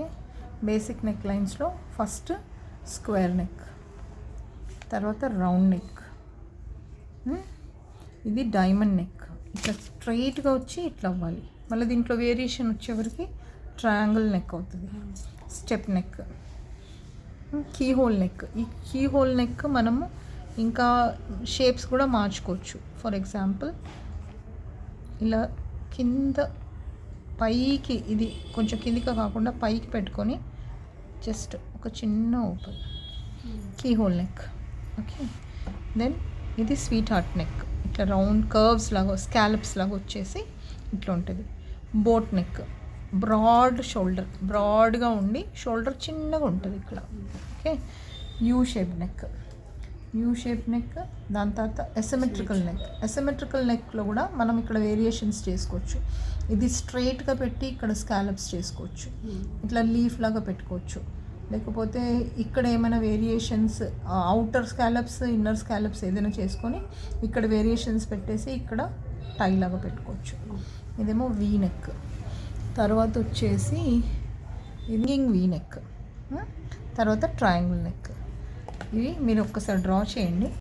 Okay, basic neck లైన్స్లో first square neck, తర్వాత round neck, ఇది డైమండ్ నెక్. ఇట్లా స్ట్రైట్గా వచ్చి ఇట్లా అవ్వాలి. మళ్ళీ దీంట్లో వేరియేషన్ వచ్చేవరకు ట్రయాంగిల్ నెక్ అవుతుంది, step neck, key hole neck. ఈ కీ హోల్ నెక్ మనము ఇంకా షేప్స్ కూడా మార్చుకోవచ్చు. ఫర్ ఎగ్జాంపుల్ ఇలా కింద పైకి, ఇది కొంచెం కిందికి కాకుండా పైకి పెట్టుకొని జస్ట్ ఒక చిన్న open, key whole neck. Okay, then ఇది స్వీట్ హార్ట్ నెక్, ఇట్లా రౌండ్ కర్వ్స్ లాగా స్కాలప్స్ లాగా వచ్చేసి ఇట్లా ఉంటుంది. బోట్ నెక్, బ్రాడ్ షోల్డర్, బ్రాడ్గా ఉండి షోల్డర్ చిన్నగా ఉంటుంది ఇక్కడ. Okay, U shape neck, U shape neck. దాని తర్వాత ఎసిమెట్రికల్ నెక్. ఎసిమెట్రికల్ నెక్లో కూడా మనం ఇక్కడ వేరియేషన్స్ చేసుకోవచ్చు. ఇది స్ట్రైట్గా పెట్టి ఇక్కడ స్కాలప్స్ చేసుకోవచ్చు, ఇట్లా లీఫ్ లాగా పెట్టుకోవచ్చు. లేకపోతే ఇక్కడ ఏమైనా variations, outer scallops, inner scallops ఏదైనా చేసుకొని ఇక్కడ వేరియేషన్స్ పెట్టేసి ఇక్కడ టై లాగా పెట్టుకోవచ్చు. ఇదేమో వీ నెక్. తర్వాత వచ్చేసి రింగింగ్ వీ నెక్, తర్వాత ట్రయాంగిల్ నెక్. ఇవి మీరు ఒక్కసారి డ్రా చేయండి.